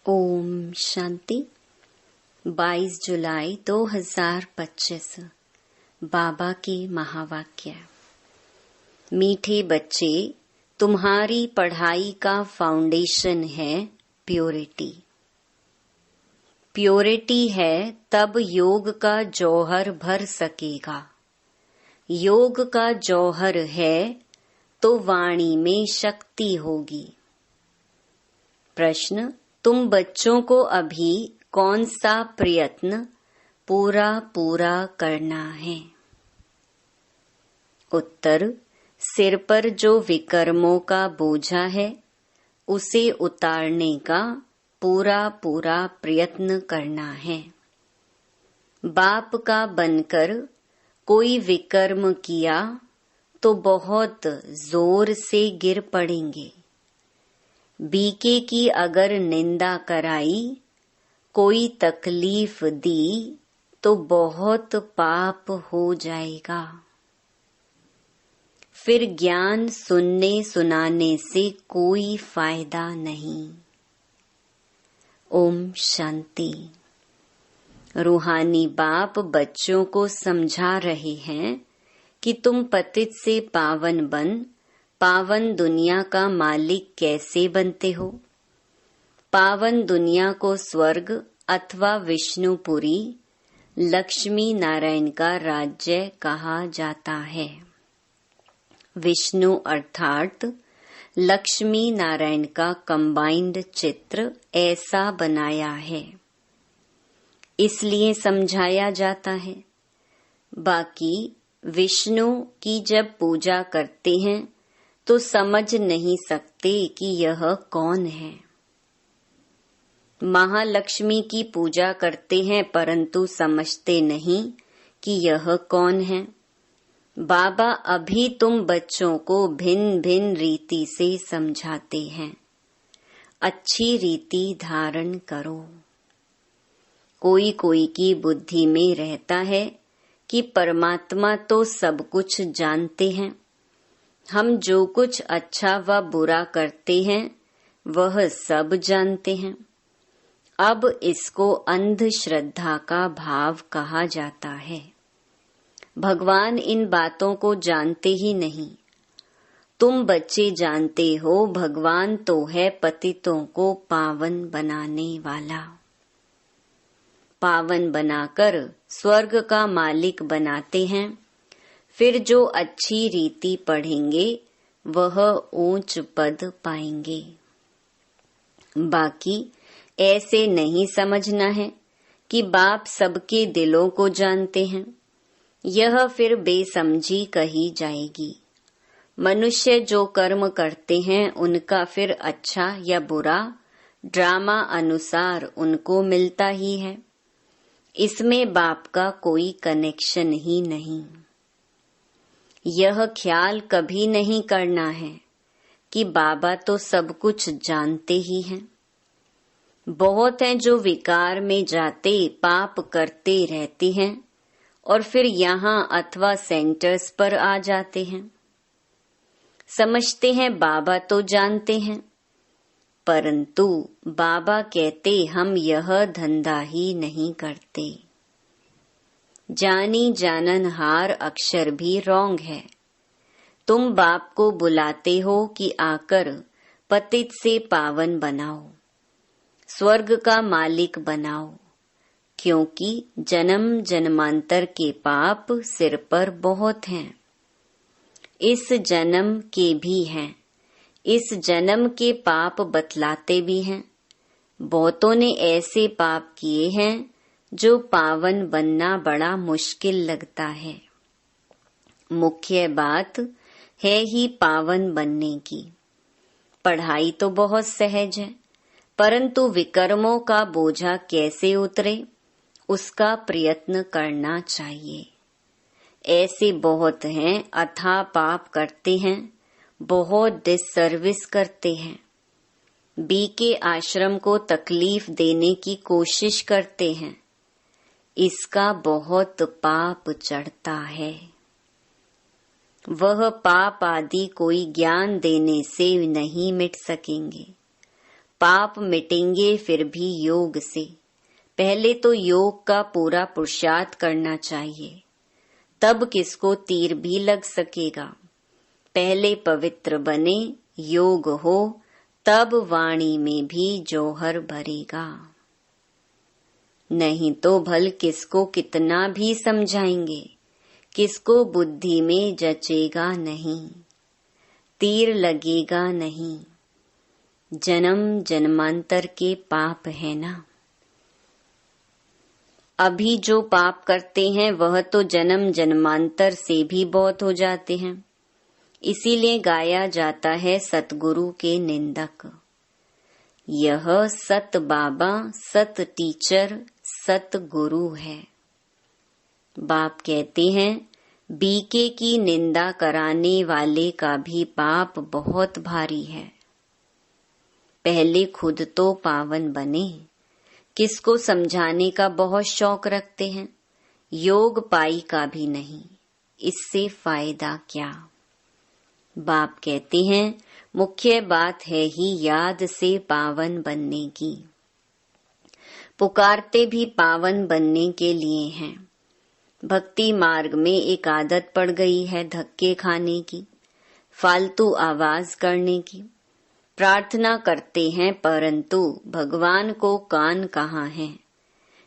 ओम शांति। 22 जुलाई 2025 बाबा के महावाक्य। मीठे बच्चे, तुम्हारी पढ़ाई का फाउंडेशन है प्योरिटी। प्योरिटी है तब योग का जौहर भर सकेगा। योग का जौहर है तो वाणी में शक्ति होगी। प्रश्न, तुम बच्चों को अभी कौन सा प्रयत्न पूरा करना है? उत्तर, सिर पर जो विकर्मों का बोझा है उसे उतारने का पूरा प्रयत्न करना है। बाप का बनकर कोई विकर्म किया तो बहुत जोर से गिर पड़ेंगे। बीके की अगर निंदा कराई, कोई तकलीफ दी तो बहुत पाप हो जाएगा। फिर ज्ञान सुनने सुनाने से कोई फायदा नहीं। ओम शांति। रूहानी बाप बच्चों को समझा रहे हैं कि तुम पतित से पावन बन पावन दुनिया का मालिक कैसे बनते हो। पावन दुनिया को स्वर्ग अथवा विष्णुपुरी, लक्ष्मी नारायण का राज्य कहा जाता है। विष्णु अर्थात लक्ष्मी नारायण का कंबाइंड चित्र ऐसा बनाया है, इसलिए समझाया जाता है। बाकी विष्णु की जब पूजा करते हैं तो समझ नहीं सकते कि यह कौन है। महालक्ष्मी की पूजा करते हैं परंतु समझते नहीं कि यह कौन है। बाबा अभी तुम बच्चों को भिन्न भिन्न रीति से समझाते हैं। अच्छी रीति धारण करो। कोई की बुद्धि में रहता है कि परमात्मा तो सब कुछ जानते हैं। हम जो कुछ अच्छा व बुरा करते हैं वह सब जानते हैं। अब इसको अंधश्रद्धा का भाव कहा जाता है। भगवान इन बातों को जानते ही नहीं। तुम बच्चे जानते हो भगवान तो है पतितों को पावन बनाने वाला। पावन बनाकर स्वर्ग का मालिक बनाते हैं। फिर जो अच्छी रीति पढ़ेंगे वह ऊंच पद पाएंगे। बाकी ऐसे नहीं समझना है कि बाप सबके दिलों को जानते हैं। यह फिर बेसमझी कही जाएगी। मनुष्य जो कर्म करते हैं उनका फिर अच्छा या बुरा ड्रामा अनुसार उनको मिलता ही है। इसमें बाप का कोई कनेक्शन ही नहीं। यह ख्याल कभी नहीं करना है कि बाबा तो सब कुछ जानते ही हैं। बहुत हैं जो विकार में जाते पाप करते रहते हैं और फिर यहाँ अथवा सेंटर्स पर आ जाते हैं। समझते हैं बाबा तो जानते हैं, परंतु बाबा कहते हम यह धंधा ही नहीं करते। जानी जाननहार अक्षर भी रॉन्ग है। तुम बाप को बुलाते हो कि आकर पतित से पावन बनाओ, स्वर्ग का मालिक बनाओ, क्योंकि जन्म जन्मांतर के पाप सिर पर बहुत हैं। इस जन्म के भी हैं। इस जन्म के पाप बतलाते भी हैं। बहुतों ने ऐसे पाप किए हैं जो पावन बनना बड़ा मुश्किल लगता है। मुख्य बात है ही पावन बनने की। पढ़ाई तो बहुत सहज है, परंतु विकर्मों का बोझा कैसे उतरे उसका प्रयत्न करना चाहिए। ऐसे बहुत हैं अथाह पाप करते हैं, बहुत डिससर्विस करते हैं। बीके आश्रम को तकलीफ देने की कोशिश करते हैं। इसका बहुत पाप चढ़ता है। वह पाप आदि कोई ज्ञान देने से नहीं मिट सकेंगे। पाप मिटेंगे फिर भी योग से। पहले तो योग का पूरा पुरुषार्थ करना चाहिए, तब किसको तीर भी लग सकेगा। पहले पवित्र बने, योग हो, तब वाणी में भी जौहर भरेगा। नहीं तो भल किसको कितना भी समझाएंगे, किसको बुद्धि में जचेगा नहीं, तीर लगेगा नहीं। जन्म जन्मांतर के पाप है ना। अभी जो पाप करते हैं वह तो जन्म जन्मांतर से भी बहुत हो जाते हैं। इसीलिए गाया जाता है सतगुरु के निंदक। यह सत बाबा, सत टीचर, सत गुरु है। बाप कहते हैं बीके की निंदा कराने वाले का भी पाप बहुत भारी है। पहले खुद तो पावन बने। किसको समझाने का बहुत शौक रखते हैं, योग पाई का भी नहीं, इससे फायदा क्या। बाप कहते हैं मुख्य बात है ही याद से पावन बनने की। पुकारते भी पावन बनने के लिए हैं। भक्ति मार्ग में एक आदत पड़ गई है धक्के खाने की, फालतू आवाज करने की। प्रार्थना करते हैं परंतु भगवान को कान कहाँ है।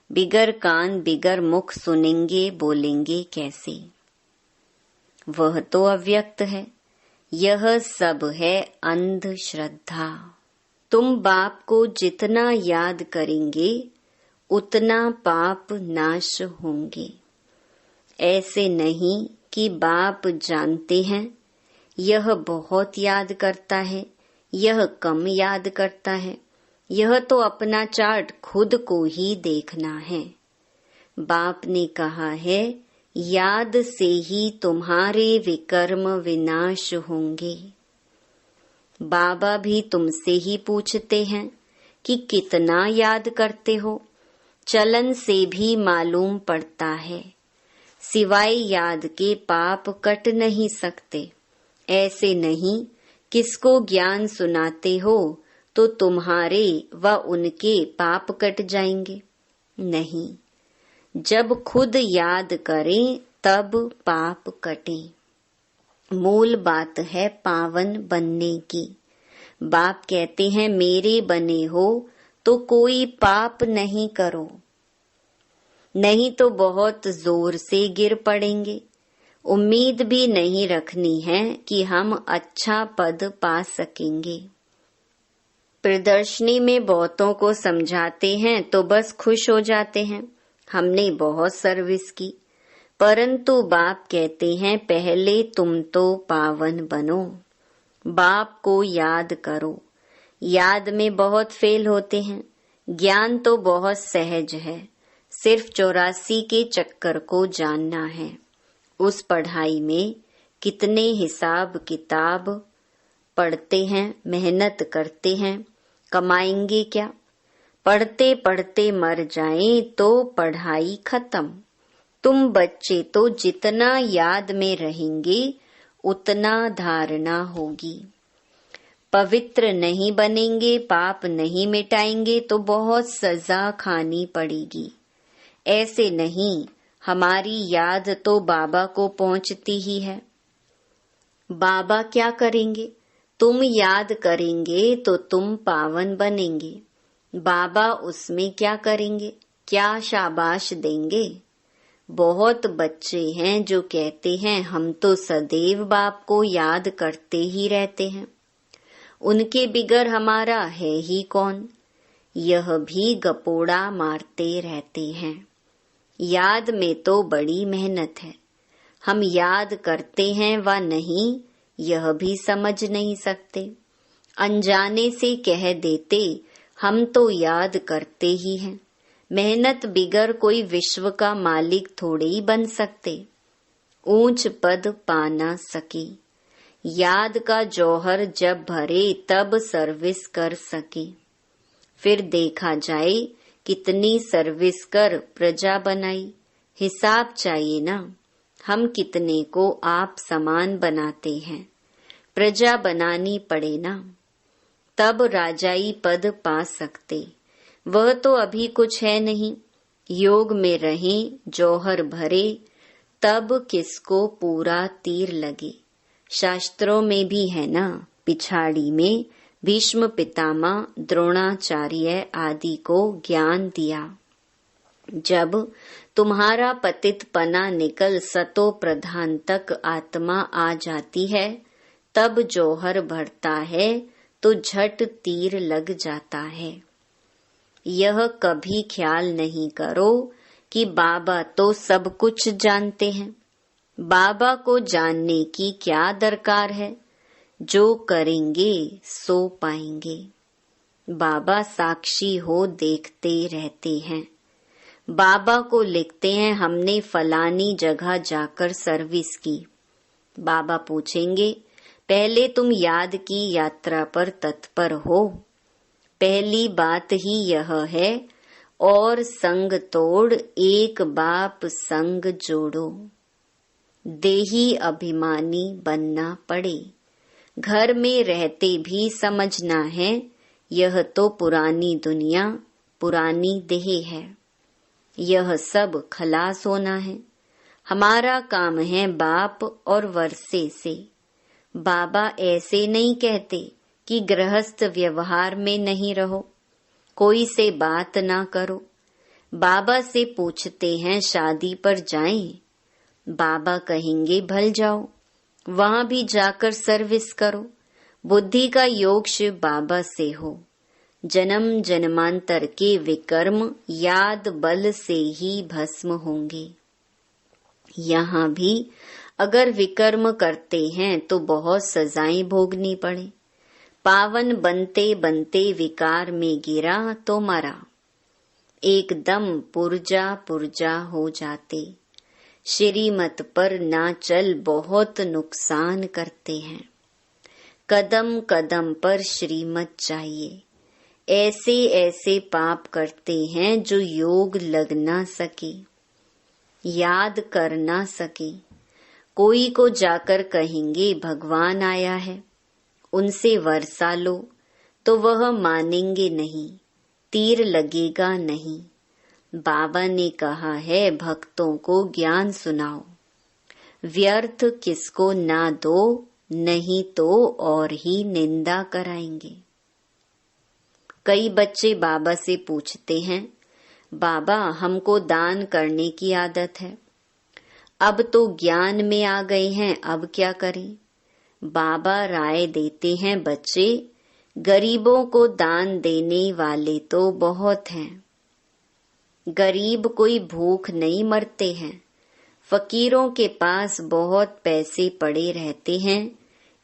बिगर कान बिगर मुख सुनेंगे बोलेंगे कैसे। वह तो अव्यक्त है। यह सब है अंधश्रद्धा। तुम बाप को जितना याद करेंगे उतना पाप नाश होंगे। ऐसे नहीं कि बाप जानते हैं यह बहुत याद करता है, यह कम याद करता है। यह तो अपना चार्ट खुद को ही देखना है। बाप ने कहा है याद से ही तुम्हारे विकर्म विनाश होंगे। बाबा भी तुमसे ही पूछते हैं कि कितना याद करते हो। चलन से भी मालूम पड़ता है। सिवाय याद के पाप कट नहीं सकते। ऐसे नहीं किसको ज्ञान सुनाते हो तो तुम्हारे व उनके पाप कट जाएंगे। नहीं, जब खुद याद करें तब पाप कटे। मूल बात है पावन बनने की। बाप कहते हैं मेरे बने हो तो कोई पाप नहीं करो, नहीं तो बहुत जोर से गिर पड़ेंगे। उम्मीद भी नहीं रखनी है कि हम अच्छा पद पा सकेंगे। प्रदर्शनी में बहुतों को समझाते हैं तो बस खुश हो जाते हैं, हमने बहुत सर्विस की। परंतु बाप कहते हैं पहले तुम तो पावन बनो, बाप को याद करो। याद में बहुत फेल होते हैं। ज्ञान तो बहुत सहज है, सिर्फ 84 के चक्कर को जानना है। उस पढ़ाई में कितने हिसाब किताब पढ़ते हैं, मेहनत करते हैं, कमाएंगे क्या। पढ़ते पढ़ते मर जाएं तो पढ़ाई खत्म। तुम बच्चे तो जितना याद में रहेंगे उतना धारणा होगी। पवित्र नहीं बनेंगे, पाप नहीं मिटाएंगे तो बहुत सजा खानी पड़ेगी। ऐसे नहीं, हमारी याद तो बाबा को पहुंचती ही है। बाबा क्या करेंगे, तुम याद करेंगे तो तुम पावन बनेंगे। बाबा उसमें क्या करेंगे, क्या शाबाश देंगे। बहुत बच्चे हैं जो कहते हैं हम तो सदैव बाप को याद करते ही रहते हैं, उनके बिगर हमारा है ही कौन। यह भी गपोड़ा मारते रहते हैं। याद में तो बड़ी मेहनत है। हम याद करते हैं व नहीं यह भी समझ नहीं सकते। अनजाने से कह देते हम तो याद करते ही हैं। मेहनत बिगर कोई विश्व का मालिक थोड़े ही बन सकते, ऊंच पद पा ना सके। याद का जौहर जब भरे तब सर्विस कर सके। फिर देखा जाए कितनी सर्विस कर प्रजा बनाई। हिसाब चाहिए ना, हम कितने को आप समान बनाते हैं। प्रजा बनानी पड़े ना। तब राजाई पद पा सकते। वह तो अभी कुछ है नहीं। योग में रहें, जौहर भरे, तब किसको पूरा तीर लगे। शास्त्रों में भी है ना, पिछाड़ी में भीष्म पितामह, द्रोणाचार्य आदि को ज्ञान दिया। जब तुम्हारा पतित पना निकल सतो प्रधान तक आत्मा आ जाती है, तब जौहर भरता है तो झट तीर लग जाता है। यह कभी ख्याल नहीं करो कि बाबा तो सब कुछ जानते हैं। बाबा को जानने की क्या दरकार है, जो करेंगे सो पाएंगे। बाबा साक्षी हो देखते रहते हैं। बाबा को लिखते हैं हमने फलानी जगह जाकर सर्विस की। बाबा पूछेंगे पहले तुम याद की यात्रा पर तत्पर हो। पहली बात ही यह है, और संग तोड़ एक बाप संग जोड़ो। देही अभिमानी बनना पड़े। घर में रहते भी समझना है, यह तो पुरानी दुनिया, पुरानी देह है। यह सब खलास होना है। हमारा काम है बाप और वर्षे से। बाबा ऐसे नहीं कहते कि गृहस्थ व्यवहार में नहीं रहो, कोई से बात ना करो। बाबा से पूछते हैं शादी पर जाएं। बाबा कहेंगे भल जाओ, वहां भी जाकर सर्विस करो। बुद्धि का योग शिव बाबा से हो। जन्म जन्मांतर के विकर्म याद बल से ही भस्म होंगे। यहाँ भी अगर विकर्म करते हैं तो बहुत सजाएं भोगनी पड़े। पावन बनते बनते विकार में गिरा तो मरा। एकदम पुर्जा पुर्जा हो जाते। श्रीमत पर ना चल बहुत नुकसान करते हैं। कदम कदम पर श्रीमत चाहिए। ऐसे ऐसे पाप करते हैं जो योग लग ना सके, याद कर ना सके। कोई को जाकर कहेंगे भगवान आया है, उनसे वर्षा लो, तो वह मानेंगे नहीं, तीर लगेगा नहीं। बाबा ने कहा है भक्तों को ज्ञान सुनाओ। व्यर्थ किसको ना दो, नहीं तो और ही निंदा कराएंगे। कई बच्चे बाबा से पूछते हैं, बाबा हमको दान करने की आदत है, अब तो ज्ञान में आ गए हैं, अब क्या करें। बाबा राय देते हैं बच्चे, गरीबों को दान देने वाले तो बहुत हैं। गरीब कोई भूख नहीं मरते हैं। फकीरों के पास बहुत पैसे पड़े रहते हैं,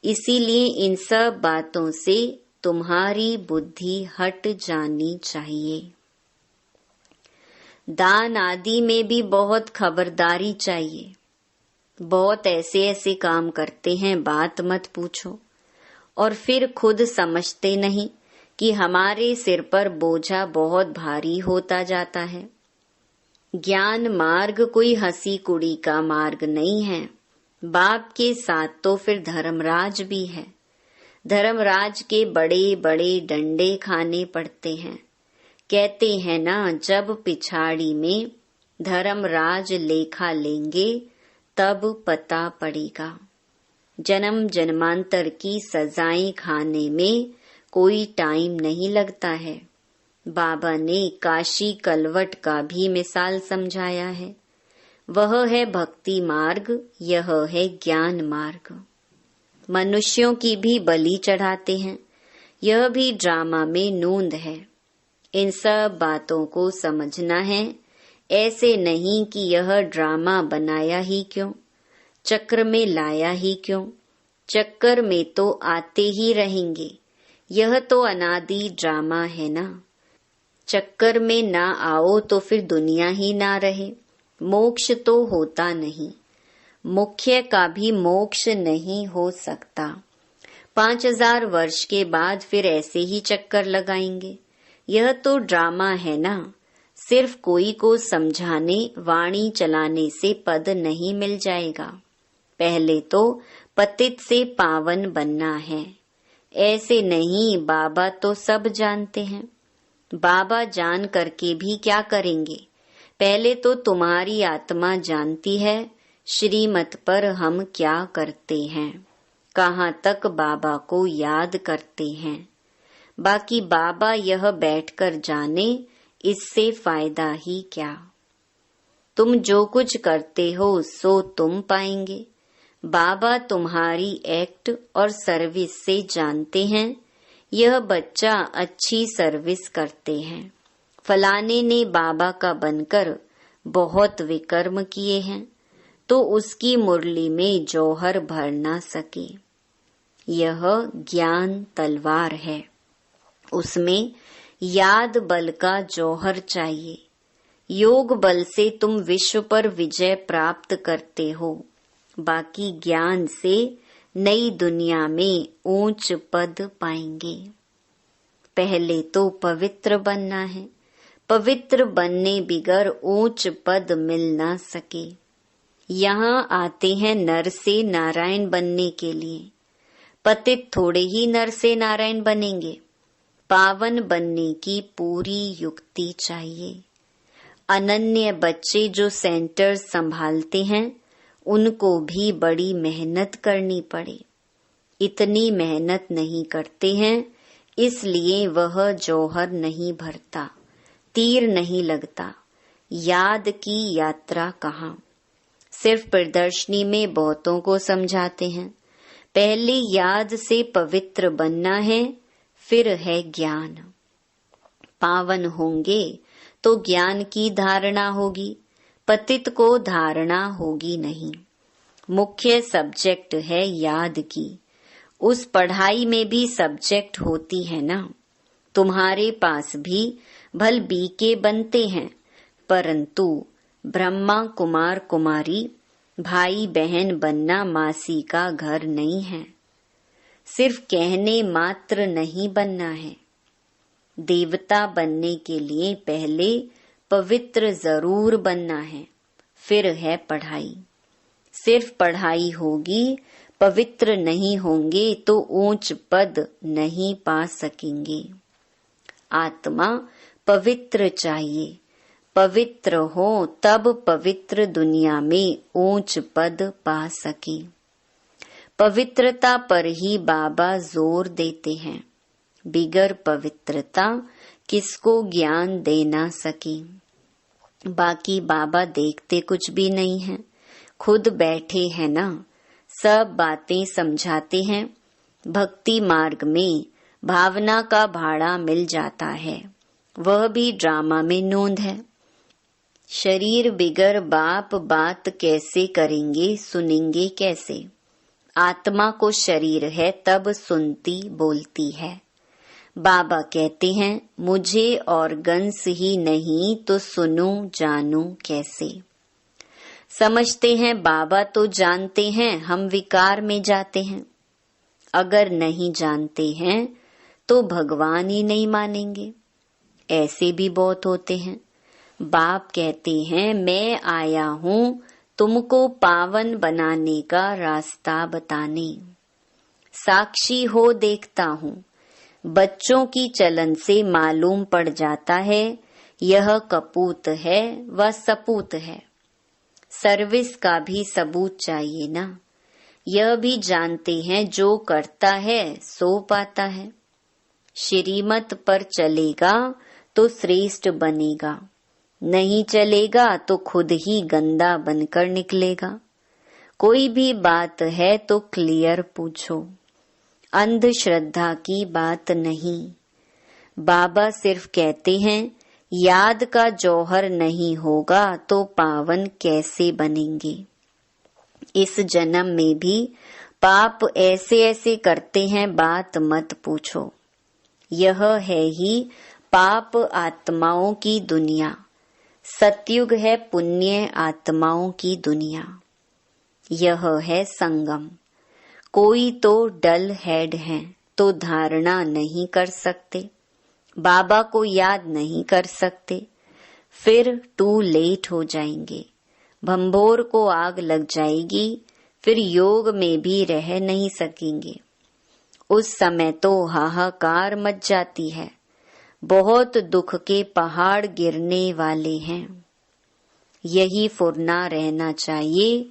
इसीलिए इन सब बातों से तुम्हारी बुद्धि हट जानी चाहिए। दान आदि में भी बहुत खबरदारी चाहिए। बहुत ऐसे ऐसे काम करते हैं, बात मत पूछो। और फिर खुद समझते नहीं कि हमारे सिर पर बोझा बहुत भारी होता जाता है। ज्ञान मार्ग कोई हंसी कुड़ी का मार्ग नहीं है। बाप के साथ तो फिर धर्मराज भी है। धर्मराज के बड़े बड़े डंडे खाने पड़ते हैं। कहते हैं ना, जब पिछाड़ी में धर्मराज लेखा लेंगे तब पता पड़ेगा। जन्म जन्मांतर की सजाएं खाने में कोई टाइम नहीं लगता है। बाबा ने काशी कलवट का भी मिसाल समझाया है। वह है भक्ति मार्ग, यह है ज्ञान मार्ग। मनुष्यों की भी बलि चढ़ाते हैं, यह भी ड्रामा में नूंद है। इन सब बातों को समझना है। ऐसे नहीं कि यह ड्रामा बनाया ही क्यों, चक्र में लाया ही क्यों। चक्कर में तो आते ही रहेंगे, यह तो अनादि ड्रामा है ना। चक्कर में ना आओ तो फिर दुनिया ही ना रहे, मोक्ष तो होता नहीं। मुख्य का भी मोक्ष नहीं हो सकता। 5000 वर्ष के बाद फिर ऐसे ही चक्कर लगाएंगे। यह तो ड्रामा है ना। सिर्फ कोई को समझाने वाणी चलाने से पद नहीं मिल जाएगा। पहले तो पतित से पावन बनना है। ऐसे नहीं, बाबा तो सब जानते हैं। बाबा जान करके भी क्या करेंगे? पहले तो तुम्हारी आत्मा जानती है श्रीमत पर हम क्या करते हैं, कहाँ तक बाबा को याद करते हैं। बाकी बाबा यह बैठकर जाने, इससे फायदा ही क्या। तुम जो कुछ करते हो सो तुम पाएंगे। बाबा तुम्हारी एक्ट और सर्विस से जानते हैं यह बच्चा अच्छी सर्विस करते हैं। फलाने ने बाबा का बनकर बहुत विकर्म किए हैं तो उसकी मुरली में जौहर भर ना सके। यह ज्ञान तलवार है, उसमें याद बल का जौहर चाहिए। योग बल से तुम विश्व पर विजय प्राप्त करते हो, बाकी ज्ञान से नई दुनिया में ऊंच पद पाएंगे। पहले तो पवित्र बनना है, पवित्र बनने बिगर ऊंच पद मिल ना सके। यहाँ आते हैं नर से नारायण बनने के लिए, पतित थोड़े ही नर से नारायण बनेंगे। पावन बनने की पूरी युक्ति चाहिए। अनन्य बच्चे जो सेंटर संभालते हैं उनको भी बड़ी मेहनत करनी पड़े। इतनी मेहनत नहीं करते हैं, इसलिए वह जौहर नहीं भरता, तीर नहीं लगता। याद की यात्रा कहाँ? सिर्फ प्रदर्शनी में बहुतों को समझाते हैं। पहले याद से पवित्र बनना है, फिर है ज्ञान। पावन होंगे तो ज्ञान की धारणा होगी, पतित को धारणा होगी नहीं। मुख्य सब्जेक्ट है याद की। उस पढ़ाई में भी सब्जेक्ट होती है ना। तुम्हारे पास भी भल बीके बनते हैं, परंतु ब्रह्मा कुमार कुमारी भाई बहन बनना मासी का घर नहीं है। सिर्फ कहने मात्र नहीं बनना है। देवता बनने के लिए पहले पवित्र जरूर बनना है, फिर है पढ़ाई। सिर्फ पढ़ाई होगी, पवित्र नहीं होंगे तो ऊंच पद नहीं पा सकेंगे। आत्मा पवित्र चाहिए, पवित्र हो तब पवित्र दुनिया में ऊंच पद पा सके। पवित्रता पर ही बाबा जोर देते हैं। बिगर पवित्रता किसको ज्ञान दे ना सके। बाकी बाबा देखते कुछ भी नहीं है, खुद बैठे हैं ना, सब बातें समझाते हैं। भक्ति मार्ग में भावना का भाड़ा मिल जाता है, वह भी ड्रामा में नोंद है। शरीर बिगर बाप बात कैसे करेंगे, सुनेंगे कैसे? आत्मा को शरीर है तब सुनती बोलती है। बाबा कहते हैं मुझे ऑर्गन्स ही नहीं तो सुनूं जानूं कैसे। समझते हैं बाबा तो जानते हैं, हम विकार में जाते हैं। अगर नहीं जानते हैं तो भगवान ही नहीं मानेंगे। ऐसे भी बहुत होते हैं। बाप कहते हैं मैं आया हूँ तुमको पावन बनाने का रास्ता बताने। साक्षी हो देखता हूँ, बच्चों की चलन से मालूम पड़ जाता है यह कपूत है व सपूत है। सर्विस का भी सबूत चाहिए ना। यह भी जानते हैं जो करता है सो पाता है। श्रीमत पर चलेगा तो श्रेष्ठ बनेगा, नहीं चलेगा तो खुद ही गंदा बनकर निकलेगा। कोई भी बात है तो क्लियर पूछो, अंधश्रद्धा की बात नहीं। बाबा सिर्फ कहते हैं याद का जौहर नहीं होगा तो पावन कैसे बनेंगे। इस जन्म में भी पाप ऐसे ऐसे करते हैं बात मत पूछो। यह है ही पाप आत्माओं की दुनिया, सतयुग है पुण्य आत्माओं की दुनिया। यह है संगम। कोई तो डल हेड है तो धारणा नहीं कर सकते, बाबा को याद नहीं कर सकते, फिर टू लेट हो जाएंगे। भंभोर को आग लग जाएगी, फिर योग में भी रह नहीं सकेंगे। उस समय तो हाहाकार मच जाती है, बहुत दुख के पहाड़ गिरने वाले हैं। यही फुरना रहना चाहिए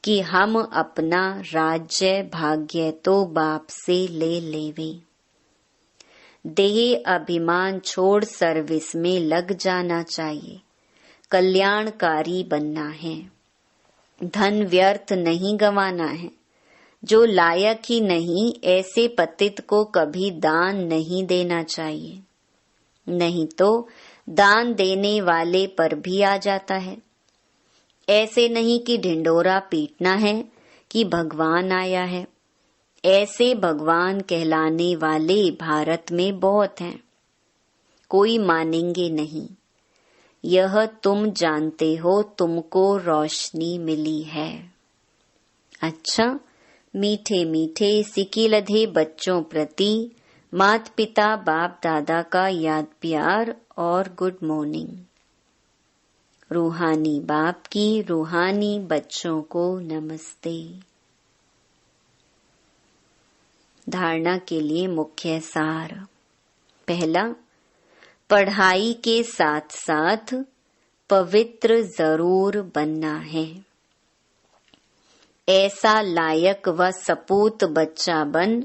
कि हम अपना राज्य भाग्य तो बाप से ले लेवे। देह अभिमान छोड़ सर्विस में लग जाना चाहिए, कल्याणकारी बनना है। धन व्यर्थ नहीं गंवाना है। जो लायक ही नहीं ऐसे पतित को कभी दान नहीं देना चाहिए, नहीं तो दान देने वाले पर भी आ जाता है। ऐसे नहीं कि ढिंडोरा पीटना है कि भगवान आया है। ऐसे भगवान कहलाने वाले भारत में बहुत हैं, कोई मानेंगे नहीं। यह तुम जानते हो, तुमको रोशनी मिली है। अच्छा, मीठे मीठे सिकी लधे बच्चों प्रति माता पिता बाप दादा का याद प्यार और गुड मॉर्निंग। रूहानी बाप की रूहानी बच्चों को नमस्ते। धारणा के लिए मुख्य सार। पहला, पढ़ाई के साथ साथ पवित्र जरूर बनना है। ऐसा लायक व सपूत बच्चा बन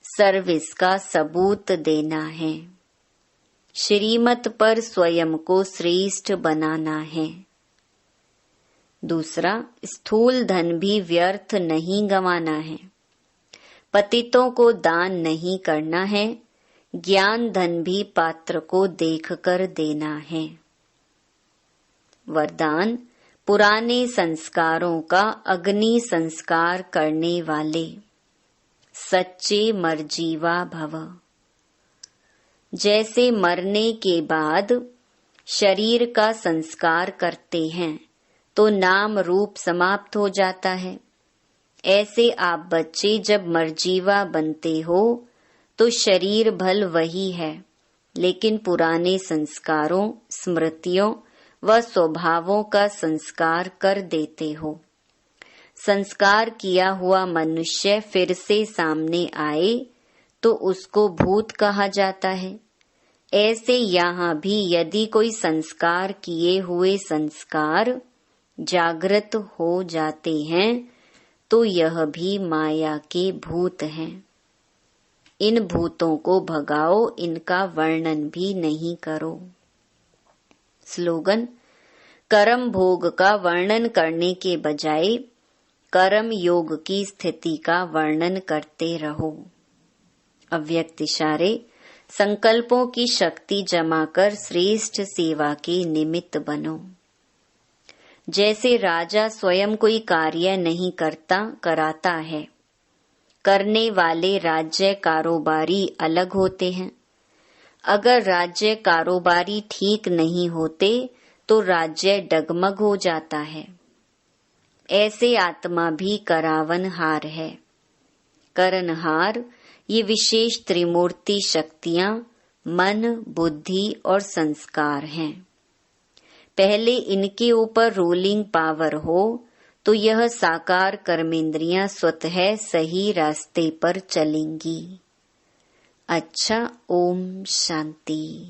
सर्विस का सबूत देना है। श्रीमत पर स्वयं को श्रेष्ठ बनाना है। दूसरा, स्थूल धन भी व्यर्थ नहीं गंवाना है। पतितों को दान नहीं करना है। ज्ञान धन भी पात्र को देखकर देना है। वरदान, पुराने संस्कारों का अग्नि संस्कार करने वाले सच्चे मरजीवा भव। जैसे मरने के बाद शरीर का संस्कार करते हैं तो नाम रूप समाप्त हो जाता है, ऐसे आप बच्चे जब मरजीवा बनते हो तो शरीर भल वही है, लेकिन पुराने संस्कारों, स्मृतियों व स्वभावों का संस्कार कर देते हो। संस्कार किया हुआ मनुष्य फिर से सामने आए तो उसको भूत कहा जाता है। ऐसे यहाँ भी यदि कोई संस्कार किए हुए संस्कार जागृत हो जाते हैं तो यह भी माया के भूत हैं। इन भूतों को भगाओ, इनका वर्णन भी नहीं करो। स्लोगन, कर्म भोग का वर्णन करने के बजाय कर्म योग की स्थिति का वर्णन करते रहो। अव्यक्त इशारे, संकल्पों की शक्ति जमा कर श्रेष्ठ सेवा के निमित्त बनो। जैसे राजा स्वयं कोई कार्य नहीं कराता है, करने वाले राज्य कारोबारी अलग होते हैं। अगर राज्य कारोबारी ठीक नहीं होते तो राज्य डगमग हो जाता है। ऐसे आत्मा भी करावनहार है। करनहार ये विशेष त्रिमूर्ति शक्तियां मन, बुद्धि और संस्कार हैं। पहले इनके ऊपर रूलिंग पावर हो तो यह साकार कर्मेंद्रियां स्वतः सही रास्ते पर चलेंगी। अच्छा, ओम शांति।